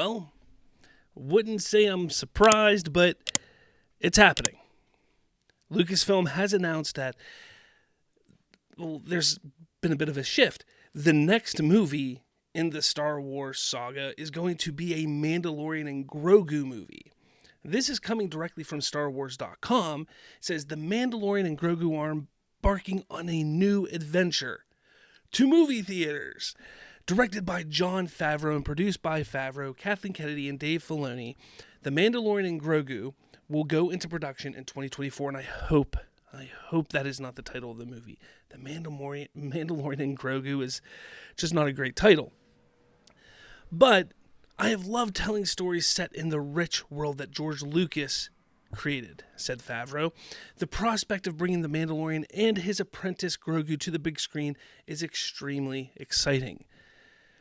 Well, wouldn't say I'm surprised, but it's happening. Lucasfilm has announced that, well, there's been a bit of a shift. The next movie in the Star Wars saga is going to be a Mandalorian and Grogu movie. This is coming directly from StarWars.com. It says the Mandalorian and Grogu are embarking on a new adventure to movie theaters. Directed by Jon Favreau and produced by Favreau, Kathleen Kennedy, and Dave Filoni, The Mandalorian and Grogu will go into production in 2024, and I hope that is not the title of the movie. The Mandalorian and Grogu is just not a great title. But I have loved telling stories set in the rich world that George Lucas created, said Favreau. The prospect of bringing the Mandalorian and his apprentice Grogu to the big screen is extremely exciting.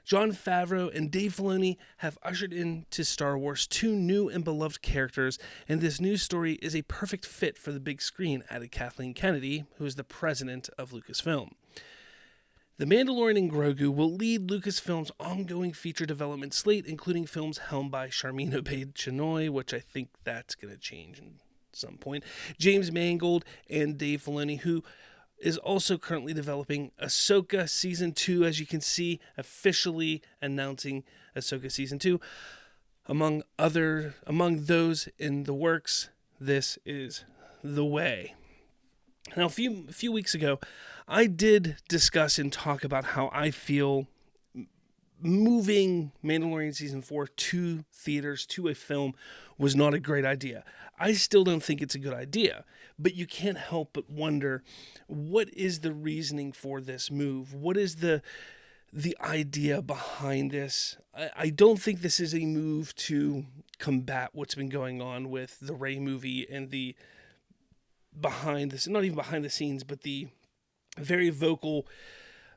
Jon Favreau and Dave Filoni have ushered into Star Wars two new and beloved characters, and this new story is a perfect fit for the big screen, added Kathleen Kennedy, who is the president of Lucasfilm. The Mandalorian and Grogu will lead Lucasfilm's ongoing feature development slate, including films helmed by Sharmeen Obaid-Chinoy, which I think that's going to change at some point, James Mangold, and Dave Filoni, who is also currently developing Ahsoka Season 2, as you can see, officially announcing Ahsoka Season 2. Among those in the works, this is the way. Now, a few weeks ago, I did discuss and talk about how I feel moving Mandalorian Season 4 to theaters, to a film, was not a great idea. I still don't think it's a good idea, but you can't help but wonder, what is the reasoning for this move? What is the idea behind this? I don't think this is a move to combat what's been going on with the Rey movie and the behind this, not even behind the scenes, but the very vocal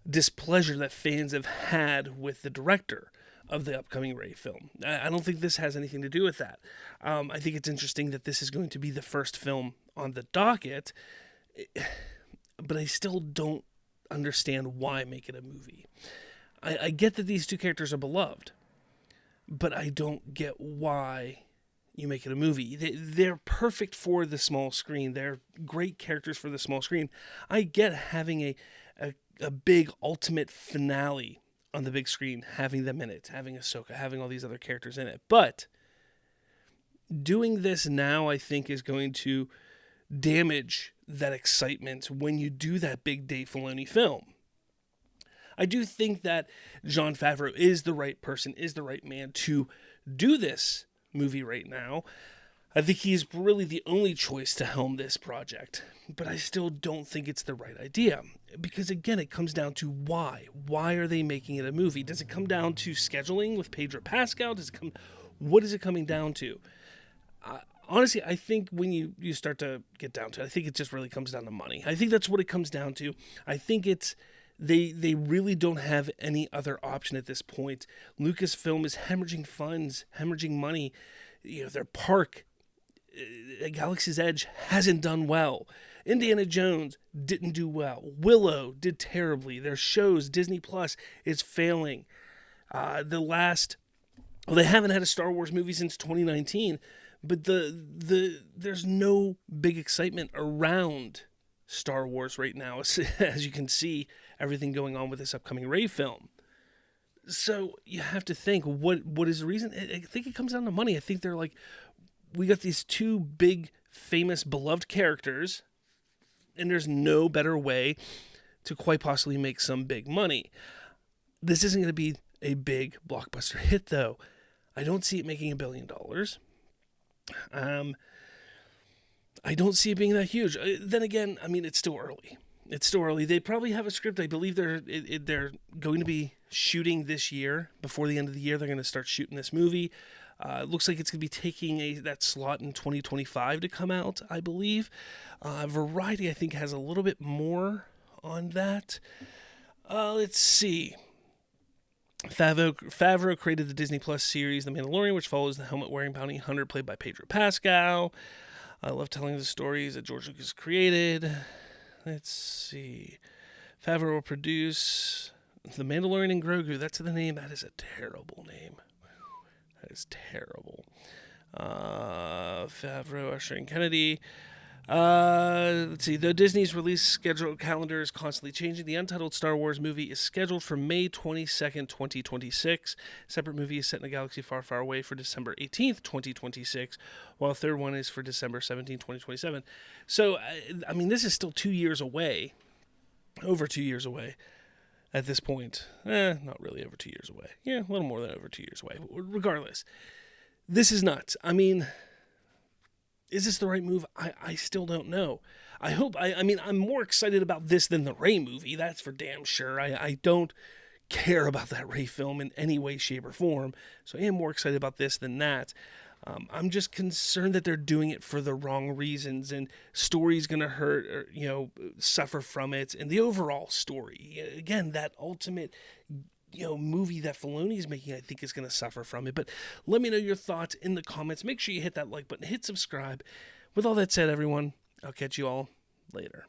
displeasure that fans have had with the director of the upcoming Rey film. I don't think this has anything to do with that. I think it's interesting that this is going to be the first film on the docket, but I still don't understand why make it a movie. I get that these two characters are beloved, but I don't get why you make it a movie. They're perfect for the small screen. They're great characters for the small screen. I get having a big ultimate finale on the big screen, having them in it, having Ahsoka, having all these other characters in it. But doing this now, I think, is going to damage that excitement when you do that big Dave Filoni film. I do think that Jon Favreau is the right person, is the right man to do this movie right now. I think he's really the only choice to helm this project, but I still don't think it's the right idea. Because again, it comes down to why. Why are they making it a movie? Does it come down to scheduling with Pedro Pascal? What is it coming down to? Honestly, I think when you start to get down to it, I think it just really comes down to money. I think that's what it comes down to. I think it's they really don't have any other option at this point. Lucasfilm is hemorrhaging funds, hemorrhaging money. Their park, Galaxy's Edge, hasn't done well. Indiana Jones didn't do well. Willow did terribly. Their shows, Disney Plus, is failing. They haven't had a Star Wars movie since 2019, but there's no big excitement around Star Wars right now, as you can see everything going on with this upcoming Rey film. So you have to think, what is the reason? I think it comes down to money. I think they're like, we got these two big, famous, beloved characters, and there's no better way to quite possibly make some big money. This isn't going to be a big blockbuster hit, though. I don't see it making $1 billion. I don't see it being that huge. Then again, I mean, it's still early. They probably have a script. I believe they're going to be shooting this year. Before the end of the year, they're going to start shooting this movie. It looks like it's going to be taking that slot in 2025 to come out, I believe. Variety, I think, has a little bit more on that. Let's see. Favreau created the Disney Plus series The Mandalorian, which follows the helmet-wearing bounty hunter played by Pedro Pascal. I love telling the stories that George Lucas created. Let's see. Favreau will produce The Mandalorian and Grogu. That's the name. That is a terrible name. That is terrible. Favreau ushering Kennedy. Let's see. Though Disney's release schedule calendar is constantly changing, the untitled Star Wars movie is scheduled for May 22nd, 2026. A separate movie is set in a galaxy far, far away for December 18th, 2026, while a third one is for December 17th, 2027. So, I mean, this is still 2 years away. Over 2 years away at this point. Not really over 2 years away. Yeah, a little more than over 2 years away. Regardless, this is nuts. I mean, is this the right move? I still don't know. I mean, I'm more excited about this than the Rey movie. That's for damn sure. I don't care about that Rey film in any way, shape, or form. So I am more excited about this than that. I'm just concerned that they're doing it for the wrong reasons, and story's going to hurt, or, suffer from it. And the overall story, again, that ultimate movie that Filoni's making, I think is going to suffer from it. But let me know your thoughts in the comments. Make sure you hit that like button, hit subscribe. With all that said, everyone, I'll catch you all later.